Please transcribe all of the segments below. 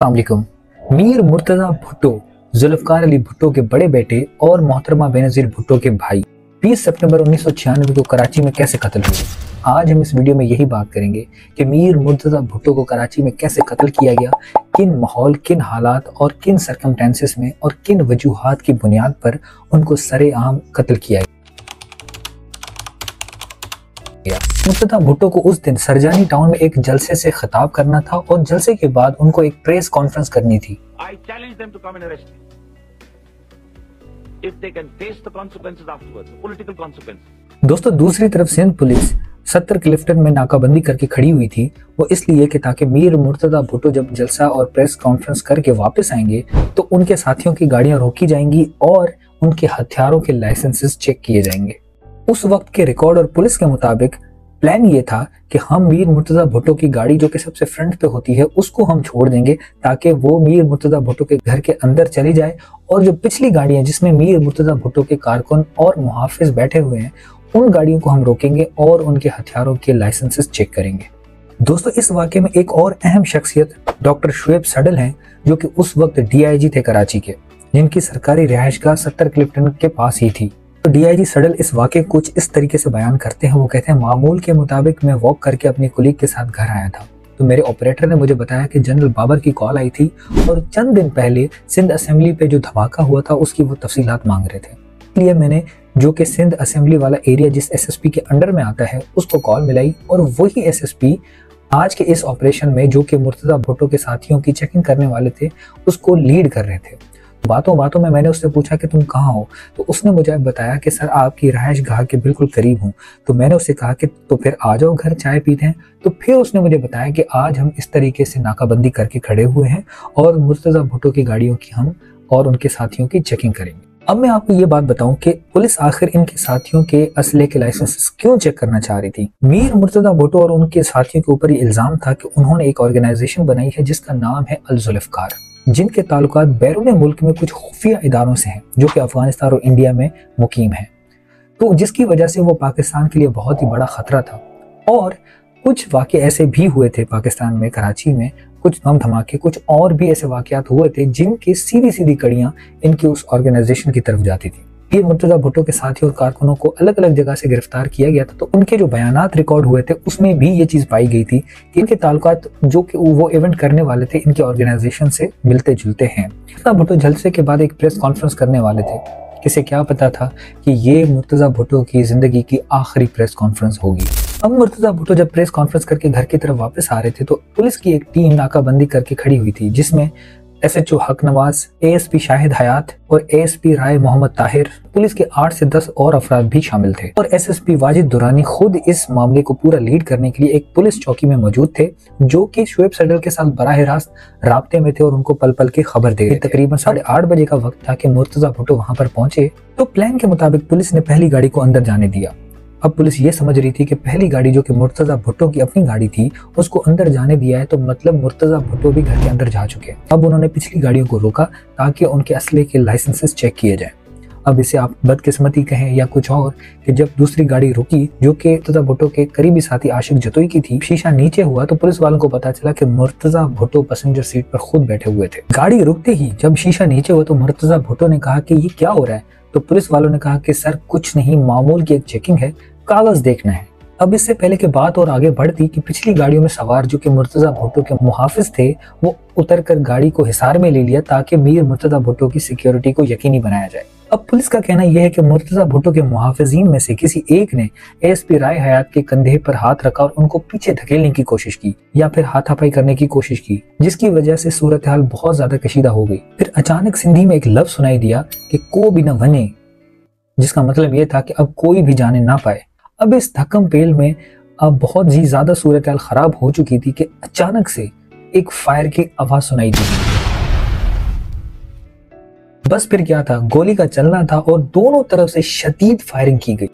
अस्सलामुअलैकुम। मीर मुर्तजा भुट्टो जुल्फकार अली भुट्टो के बड़े बेटे और मोहतरमा बेनज़ीर भुट्टो के भाई 20 सितंबर 1996 को कराची में कैसे कत्ल हुए। आज हम इस वीडियो में यही बात करेंगे कि मीर मुर्तजा भुट्टो को कराची में कैसे कत्ल किया गया, किन माहौल, किन हालात और किन सरकमस्टेंसेस में और किन वजूहात की बुनियाद पर उनको सरेआम कत्ल किया गया। मुर्तजा भुट्टो को उस दिन सरजानी टाउन में एक जलसे से खिताब करना था और जलसे के बाद उनको एक प्रेस कॉन्फ्रेंस करनी थी। दोस्तों, दूसरी तरफ सिंध पुलिस 70 क्लिफ्टन में नाकाबंदी करके खड़ी हुई थी। वो इसलिए कि ताकि मीर मुर्तजा भुट्टो जब जलसा और प्रेस कॉन्फ्रेंस करके वापस आएंगे तो उनके साथियों की गाड़ियां रोकी जाएंगी और उनके हथियारों के लाइसेंसेस चेक किए जाएंगे। उस वक्त के रिकॉर्ड और पुलिस के मुताबिक प्लान ये था कि हम मीर मुर्तजा भुट्टो की गाड़ी जो कि सबसे फ्रंट पे होती है उसको हम छोड़ देंगे ताकि वो मीर मुर्तजा भुट्टो के घर के अंदर चली जाए, और जो पिछली गाड़ियां जिसमें मीर मुर्तजा भुट्टो के कारकुन और मुहाफिज बैठे हुए हैं उन गाड़ियों को हम रोकेंगे और उनके हथियारों के लाइसेंसेस चेक करेंगे। दोस्तों, इस वाकये में एक और अहम शख्सियत डॉक्टर शुएब सडल हैं, जो कि उस वक्त DIG थे कराची के, जिनकी सरकारी रिहाइशगाह 70 क्लिफ्टन के पास ही थी। तो DIG सडल इस वाक़े को कुछ इस तरीके से बयान करते हैं। वो कहते हैं, मामूल के मुताबिक मैं वॉक करके अपनी कुलीग के साथ घर आया था तो मेरे ऑपरेटर ने मुझे बताया कि जनरल बाबर की कॉल आई थी और चंद दिन पहले सिंध असेंबली पे जो धमाका हुआ था उसकी वो तफसीलात मांग रहे थे। इसलिए मैंने जो कि सिंध असेंबली वाला एरिया जिस SSP के अंडर में आता है उसको कॉल मिलाई और वही SSP आज के इस ऑपरेशन में जो कि मुर्तजा भुट्टो के साथियों की चेकिंग करने वाले थे उसको लीड कर रहे थे। बातों बातों में मैंने उससे पूछा कि तुम कहाँ हो, तो उसने मुझे बताया कि सर आपकी रहायश गाह के बिल्कुल करीब हूँ। तो मैंने उससे कहा कि तो फिर आ जाओ घर, चाय पीते हैं। तो फिर उसने मुझे बताया कि आज हम इस तरीके से नाकाबंदी करके खड़े हुए हैं और मुर्तजा भुट्टो की गाड़ियों की हम और उनके साथियों की चेकिंग करेंगे। अब मैं आपको ये बात बताऊं कि पुलिस आखिर इनके साथियों के असले के लाइसेंस क्यों चेक करना चाह रही थी। मीर मुर्तजा भुट्टो और उनके साथियों के ऊपर ये इल्जाम था कि उन्होंने एक ऑर्गेनाइजेशन बनाई है जिसका नाम है अल जुल्फकार, जिनके ताल्लुकात बैरून मुल्क में कुछ खुफिया इदारों से हैं जो कि अफगानिस्तान और इंडिया में मुकीम है। तो जिसकी वजह से वो पाकिस्तान के लिए बहुत ही बड़ा खतरा था। और कुछ वाक़े ऐसे भी हुए थे पाकिस्तान में, कराची में कुछ बम धमाके, कुछ और भी ऐसे वाक़यात हुए थे जिनकी सीधी सीधी कड़ियां इनकी उस ऑर्गेनाइजेशन की तरफ जाती थी। ये मुर्तजा भुट्टो के साथियों और कारकुनों को अलग अलग जगह से गिरफ्तार किया गया था। तो उनके जो बयानात रिकॉर्ड हुए थे उसमें भी ये चीज़ पाई गई थी कि इनके ताल्लुकात जो कि वो इवेंट करने वाले थे इनके ऑर्गेनाइजेशन से मिलते जुलते हैं। मुर्तजा भुट्टो जलसे के बाद एक प्रेस कॉन्फ्रेंस करने वाले थे। किसे क्या पता था कि ये मुर्तजा भुट्टो की जिंदगी की आखिरी प्रेस कॉन्फ्रेंस होगी। अब मुर्तजा भुट्टो जब प्रेस कॉन्फ्रेंस करके घर की तरफ वापस आ रहे थे तो पुलिस की एक टीम नाकाबंदी करके खड़ी हुई थी, जिसमें SHO हक नवाज, ASP शाहिद हयात और ASP राय मोहम्मद ताहिर, पुलिस के 8 से 10 और अफराद भी शामिल थे। और SSP वाजिद दुरानी खुद इस मामले को पूरा लीड करने के लिए एक पुलिस चौकी में मौजूद थे, जो कि शुएब सडल के साथ बराह रास्त राब्ते में थे और उनको पल पल की खबर दे रहे थे। तकरीबन 8:30 बजे का वक्त था कि मुर्तजा भुट्टो वहां पर पहुंचे। तो प्लान के मुताबिक पुलिस ने पहली गाड़ी को अंदर जाने दिया। अब पुलिस ये समझ रही थी कि पहली गाड़ी जो कि मुर्तजा भुट्टो की अपनी गाड़ी थी उसको अंदर जाने दिया है तो मतलब मुर्तजा भुट्टो भी घर के अंदर जा चुके हैं। अब उन्होंने पिछली गाड़ियों को रोका ताकि उनके असले के लाइसेंसेस चेक किए जाएं। अब इसे आप बदकिस्मती कहें या कुछ और कि जब दूसरी गाड़ी रुकी जो कि मुर्तजा भुट्टो के करीबी साथी आशिक जतोई की थी, शीशा नीचे हुआ तो पुलिस वालों को पता चला कि मुर्तजा भुट्टो पैसेंजर सीट पर खुद बैठे हुए थे। गाड़ी रुकते ही जब शीशा नीचे हुआ तो मुर्तजा भुट्टो ने कहा कि ये क्या हो रहा है। तो पुलिस वालों ने कहा कि सर कुछ नहीं, मामूल की एक चेकिंग है, कागज देखना है। अब इससे पहले कि बात और आगे बढ़ती कि पिछली गाड़ियों में सवार जो कि मुर्तजा भुट्टो के मुहाफिज थे वो उतरकर गाड़ी को हिसार में ले लिया ताकि मीर मुर्तजा भुट्टो की सिक्योरिटी को यकीनी बनाया जाए। अब पुलिस का कहना यह है कि मुर्तजा भुट्टो के मुहाफिजीन में से किसी एक ने ASP राय हयात के कंधे पर हाथ रखा और उनको पीछे धकेलने की कोशिश की या फिर हाथापाई करने की कोशिश की, जिसकी वजह से सूरत हाल बहुत ज्यादा कशीदा हो गई। फिर अचानक सिंधी में एक लफ्ज सुनाई दिया कि को भी न वने, जिसका मतलब यह था कि अब कोई भी जाने ना पाए। अब इस धक्कम पेल में अब बहुत ही ज्यादा सूरत हाल खराब हो चुकी थी कि अचानक से एक फायर की आवाज सुनाई दी। बस फिर क्या था, गोली का चलना था और दोनों तरफ से शदीद फायरिंग की गई।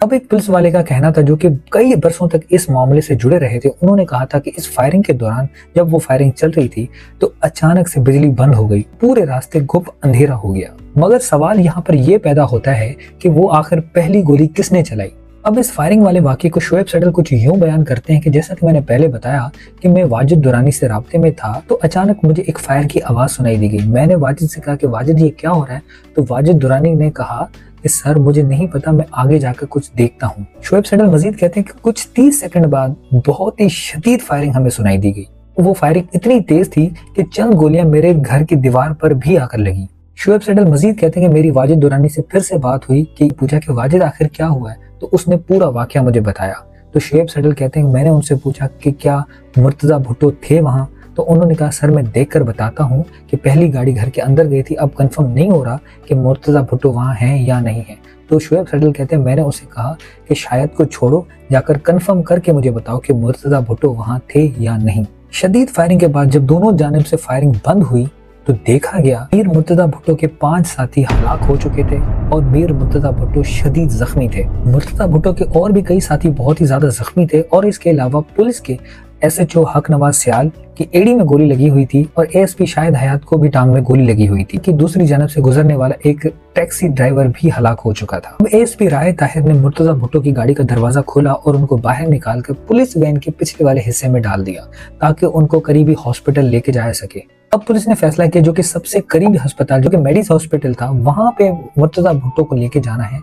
अब एक पुलिस वाले का कहना था जो कि कई बरसों तक इस मामले से जुड़े रहे थे, उन्होंने कहा था कि इस फायरिंग के दौरान जब वो फायरिंग चल रही थी तो अचानक से बिजली बंद हो गई, पूरे रास्ते गुप अंधेरा हो गया। मगर सवाल यहाँ पर यह पैदा होता है कि वो आखिर पहली गोली किसने चलाई। अब इस फायरिंग वाले वाकये को शोएब सैडल कुछ यूं बयान करते हैं कि जैसा कि मैंने पहले बताया कि मैं वाजिद दुरानी से राब्ते में था तो अचानक मुझे एक फायर की आवाज सुनाई दी गई। मैंने वाजिद से कहा कि वाजिद ये क्या हो रहा है, तो वाजिद दुरानी ने कहा कि सर मुझे नहीं पता, मैं आगे जाकर कुछ देखता हूँ। शोएब सैडल मजीद कहते हैं कि कुछ 30 सेकंड बाद बहुत ही शदीद फायरिंग हमें सुनाई दी गई। वो फायरिंग इतनी तेज थी कि चंद गोलियां मेरे घर की दीवार पर भी आकर लगी। शोएब सैडल मजीद कहते हैं कि मेरी वाजिद दुरानी से फिर से बात हुई कि पूछा कि वाजिद आखिर क्या हुआ है, तो उसने पूरा वाकया मुझे बताया। तो शोएब सैडल कहते हैं मैंने उनसे पूछा कि क्या मुर्तजा भुट्टो थे वहाँ, तो उन्होंने कहा सर मैं देखकर बताता हूँ कि पहली गाड़ी घर के अंदर गई थी, अब कंफर्म नहीं हो रहा कि मुर्तजा भुट्टो वहाँ हैं या नहीं है। तो शोएब सैडल कहते हैं मैंने उसे कहा कि शायद को छोड़ो, जाकर कंफर्म करके मुझे बताओ कि मुर्तजा भुट्टो वहाँ थे या नहीं। शदीद फायरिंग के बाद जब दोनों जानिब से फायरिंग बंद हुई तो देखा गया मीर मुर्तजा भुट्टो के 5 साथी हलाक हो चुके थे और मीर मुर्तजा भुट्टो शदीद जख्मी थे। मुर्तजा भुट्टो के और भी कई साथी बहुत ही ज्यादा जख्मी थे और इसके अलावा पुलिस के SHO हक नवाज सियाल की एड़ी में गोली लगी हुई थी और ASP शाहिद हयात को भी टांग में गोली लगी हुई थी कि दूसरी जानब से गुजरने वाला एक टैक्सी ड्राइवर भी हलाक हो चुका था। अब ASP राय ताहिर ने मुर्तजा भुट्टो की गाड़ी का दरवाजा खोला और उनको बाहर निकालकर पुलिस वैन के पिछले वाले हिस्से में डाल दिया ताकि उनको करीबी हॉस्पिटल लेके जा सके। अब पुलिस ने फैसला किया जो कि सबसे करीबी अस्पताल जो कि मेडिस हॉस्पिटल था वहां पे मुर्तजा भुट्टो को लेके जाना है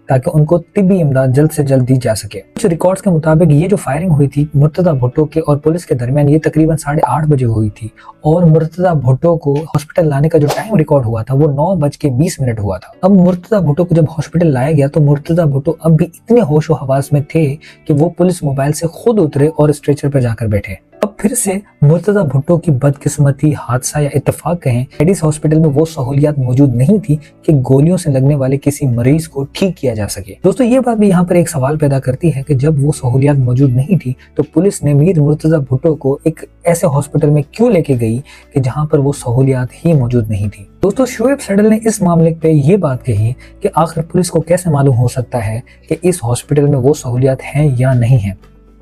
ताकि उनको तिब्बी इमदाद जल्द से जल्द दी जा सके। कुछ रिकॉर्ड्स के मुताबिक ये जो फायरिंग हुई थी मुर्तजा भुट्टो के और पुलिस के दरमियान ये तकरीबन 8:30 बजे हुई थी और मुर्तजा भुट्टो को हॉस्पिटल लाने का जो टाइम रिकॉर्ड हुआ था वो 9:20 हुआ था। अब मुर्तजा भुट्टो को जब हॉस्पिटल लाया गया तो मुर्तजा भुट्टो अब भी इतने होशो हवास में थे कि वो पुलिस मोबाइल से खुद उतरे और स्ट्रेचर पर जाकर बैठे। अब फिर से मुर्तजा भुट्टो की बदकिस्मती, हादसा या इत्तेफाक कहें, मेडिस हॉस्पिटल में वो सहूलियात मौजूद नहीं थी कि गोलियों से लगने वाले किसी मरीज को ठीक किया जा सके। दोस्तों ये बात भी यहाँ पर एक सवाल पैदा करती है कि जब वो सहूलियात मौजूद नहीं थी तो पुलिस ने मीर मुर्तजा भुट्टो को एक ऐसे हॉस्पिटल में क्यों लेके गई कि जहाँ पर वो सहूलियात ही मौजूद नहीं थी। दोस्तों शोएब सैडल ने इस मामले पे ये बात कही कि आखिर पुलिस को कैसे मालूम हो सकता है कि इस हॉस्पिटल में वो सहूलियात हैं या नहीं है।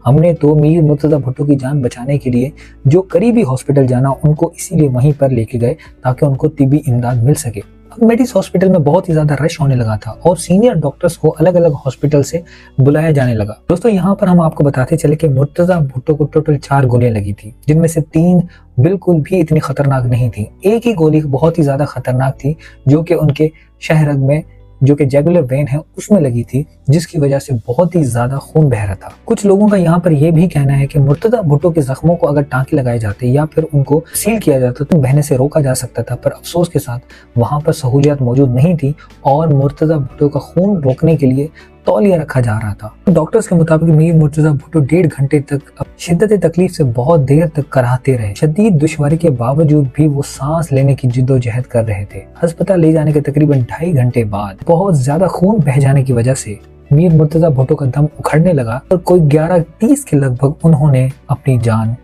हमने तो मीर मुर्तजा भुट्टो की जान बचाने के लिए जो करीबी हॉस्पिटल जाना उनको इसीलिए वहीं पर लेके गए ताकि उनको तिब्बी इमदाद मिल सके। अब मेडिस हॉस्पिटल में बहुत ही ज्यादा रश होने लगा था और सीनियर डॉक्टर्स को अलग अलग हॉस्पिटल से बुलाया जाने लगा। दोस्तों यहाँ पर हम आपको बताते चले कि मुर्तजा भुट्टो को टोटल 4 गोलियां लगी थी जिनमें से 3 बिल्कुल भी इतनी खतरनाक नहीं थी। एक ही गोली बहुत ही ज्यादा खतरनाक थी जो कि उनके शहरग में जो कि जुगुलर वेन है उसमें लगी थी जिसकी वजह से बहुत ही ज्यादा खून बह रहा था। कुछ लोगों का यहाँ पर यह भी कहना है कि मुर्तजा भुट्टो के जख्मों को अगर टांके लगाए जाते या फिर उनको सील किया जाता तो बहने से रोका जा सकता था, पर अफसोस के साथ वहां पर सहूलियत मौजूद नहीं थी और मुर्तजा भुट्टो का खून रोकने के लिए तौलिया रखा जा रहा था। डॉक्टर्स के मुताबिक मीर मुर्तजा भुट्टो 1.5 घंटे तक शिद्दत तकलीफ से बहुत देर तक कराहते रहे। शदीद दुश्वारी के बावजूद भी वो सांस लेने की जिद्दोजहद कर रहे थे। अस्पताल ले जाने के तकरीबन 2.5 घंटे बाद बहुत ज्यादा खून बह जाने की वजह से मीर मुर्तजा भुट्टो का दम उखड़ने लगा और कोई 11:30 के लगभग उन्होंने अपनी जान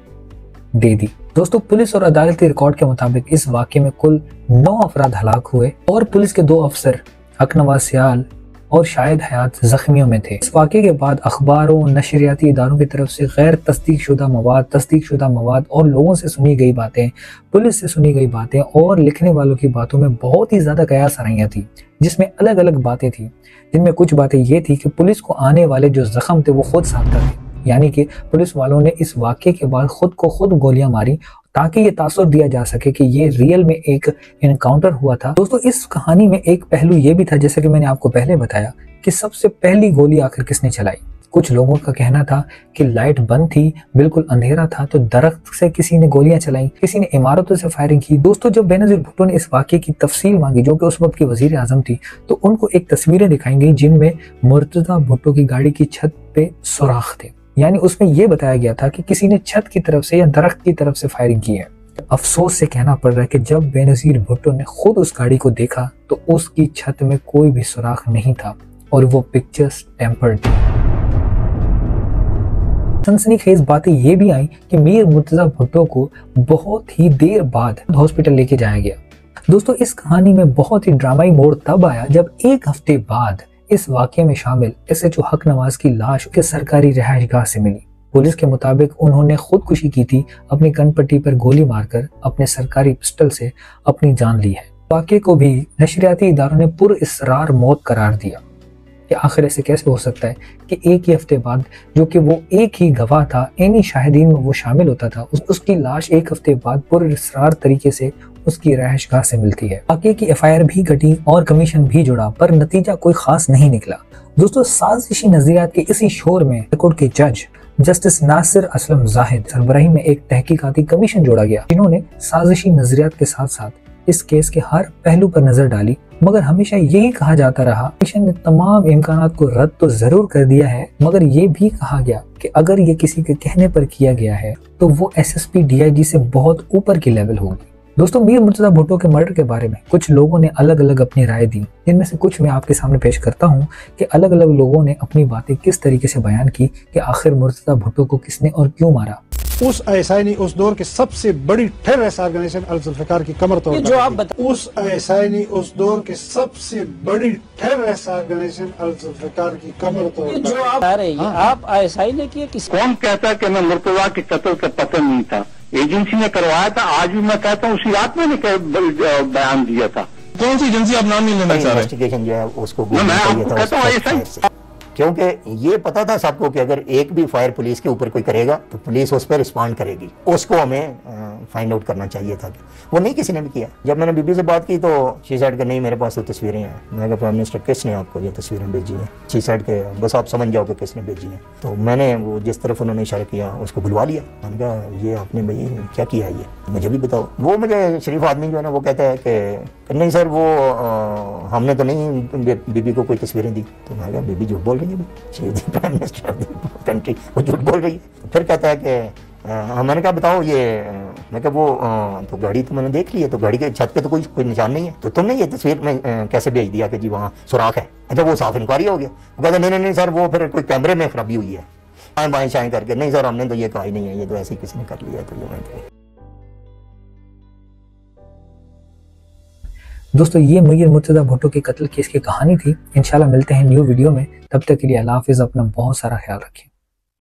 दे दी। दोस्तों पुलिस और अदालती रिकॉर्ड के मुताबिक इस वाकये में कुल 9 अफराद हलाक हुए और पुलिस के 2 अफसर हक नवाज सियाल और शाहिद हयात जख्मियों में थे। इस वाक़े के बाद अखबारों, नशरियाती इदारों की तरफ से गैर तस्दीक शुदा मवाद और लोगों से सुनी गई बातें, पुलिस से सुनी गई बातें और लिखने वालों की बातों में बहुत ही ज्यादा कयास सराहियां थी जिसमें अलग अलग बातें थी। जिनमें कुछ बातें ये थी कि पुलिस को आने वाले जो जख्म थे वो खुद साख्ता थे, यानी कि पुलिस वालों ने इस वाक़े के बाद खुद को खुद गोलियां मारी ताकि ये तासुर दिया जा सके कि ये रियल में एक एनकाउंटर हुआ था। दोस्तों इस कहानी में एक पहलू ये भी था, जैसे कि मैंने आपको पहले बताया, कि सबसे पहली गोली आखिर किसने चलाई। कुछ लोगों का कहना था कि लाइट बंद थी, बिल्कुल अंधेरा था, तो दरख्त से किसी ने गोलियां चलाई, किसी ने इमारतों से फायरिंग की। दोस्तों जब बेनजीर भुट्टो ने इस वाक़े की तफसील मांगी जो कि उस वक्त की वजीर आजम थी, तो उनको एक तस्वीरें दिखाई गई जिनमें मुर्तजा भुट्टो की गाड़ी की छत पे सुराख थे, यानी उसमें यह बताया गया था कि किसी ने छत की तरफ से या दरख्त की तरफ से फायरिंग की है। अफसोस से कहना पड़ रहा है कि जब बेनजीर भुट्टो ने खुद उस गाड़ी को देखा तो उसकी छत में कोई भी सुराख नहीं था और वो पिक्चर्स टेम्पर्ड थी। सनसनीखेज बातें ये भी आई कि मीर मुर्तजा भुट्टो को बहुत ही देर बाद हॉस्पिटल लेके जाया गया। दोस्तों इस कहानी में बहुत ही ड्रामाई मोड़ तब आया जब 1 हफ्ते बाद इस वाक़ये में शामिल SHO हक नवाज की लाश के सरकारी रिहाइशगाह से मिली। पुलिस के मुताबिक उन्होंने खुदकुशी की थी, अपनी कनपट्टी पर गोली मारकर अपने सरकारी पिस्टल से अपनी जान ली है। वाक़ये को भी नशरियाती इदारों ने पुरइसरार मौत करार दिया। कि आखिर ऐसे कैसे हो सकता है कि एक ही हफ्ते बाद जो कि वो एक ही गवाह था, इन्हीं शाहिदीन में वो शामिल होता था, उसकी लाश एक हफ्ते बाद पुरअसरार तरीके से उसकी रहायशगाह से मिलती है। आगे की एफआईआर भी घटी और कमीशन भी जुड़ा, पर नतीजा कोई खास नहीं निकला। दोस्तों, साजिशी नजरियात के इसी शोर में हाईकोर्ट के जज जस्टिस नासिर असलम जाहिद सरबराही में एक तहकीकाती कमीशन जोड़ा गया, जिन्होंने साजिशी नजरियात के साथ साथ इस केस के हर पहलू पर नजर डाली। मगर हमेशा यही कहा जाता रहा, कमीशन ने तमाम इम्कानात को रद्द तो जरूर कर दिया है, मगर ये भी कहा गया कि अगर ये किसी के कहने पर किया गया है तो वो एसएसपी डीआईजी से बहुत ऊपर की लेवल होगी। दोस्तों, मीर मुर्तजा भुट्टो के मर्डर के बारे में कुछ लोगों ने अलग अलग अपनी राय दी, जिनमें से कुछ मैं आपके सामने पेश करता हूं कि अलग अलग लोगों ने अपनी बातें किस तरीके से बयान की कि आखिर मुर्तजा भुट्टो को किसने और क्यों मारा। उस आईएसआई ने उस दौर के सबसे बड़ी टेररिस्ट ऑर्गेनाइजेशन अल जुल्फिकार की कमर तोड़ जो आप बता, उस आईएसआई ने उस दौर के सबसे बड़ी टेररिस्ट ऑर्गेनाइजेशन अल जुल्फिकार की कमर तोड़ जो आप बता रहे हैं, आप आईएसआई ने किया किस? कौन कहता कि मैं मुर्तजा के कत्ल का पता नहीं था? एजेंसी ने करवाया था। आज भी मैं कहता हूँ उसी रात मैंने बयान दिया था। कौन सी एजेंसी आप नाम नहीं लेना चाह रहे? इन्वेस्टिगेशन जो है उसको मैं आपको कहता हूँ ऐसा, क्योंकि ये पता था सबको कि अगर एक भी फायर पुलिस के ऊपर कोई करेगा तो पुलिस उस पर रिस्पॉन्ड करेगी। उसको हमें फाइंड आउट करना चाहिए था, वो नहीं किसी ने भी किया। जब मैंने बीबी से बात की तो शी साइड के नहीं, मेरे पास तो तस्वीरें हैं। मैंने कहा प्राइम मिनिस्टर किसने आपको ये तस्वीरें भेजी हैं? शी साइड के बस आप समझ जाओ कि किसने भेजी हैं। तो मैंने वो जिस तरफ उन्होंने इशारा किया उसको बुलवा लिया। मैंने कहा ये आपने भाई क्या किया है, ये मुझे भी बताओ। वो मुझे शरीफ आदमी जो है ना वो कहता है कि नहीं सर वो हमने तो नहीं बीबी को कोई तस्वीरें दी। तो मैं कहा बीबी झूठ बोल रही है, प्राइम मिनिस्टर कंट्री वो झूठ बोल रही है। फिर कहता है कि मैंने कहा बताओ ये, मैं कहा वो तो गाड़ी तो मैंने देख ली है, तो गाड़ी के छत पे तो कोई निशान नहीं है, तो तुमने ये तस्वीर में कैसे भेज दिया कि जी वहाँ सुराख है? अच्छा वो साफ इंक्वायरी हो गया। वो कहता नहीं नहीं सर वो फिर कोई कैमरे में खराबी हुई है, बाएं बाएं शाएं करके। नहीं सर हमने तो ये कहा ही नहीं है, ये तो ऐसे ही किसी ने कर लिया। तो ये दोस्तों, ये मीर मुर्तजा भुट्टो के कत्ल केस की कहानी थी। इंशाल्लाह मिलते हैं न्यू वीडियो में, तब तक के लिए अल्लाह हाफिज़। अपना बहुत सारा ख्याल रखें।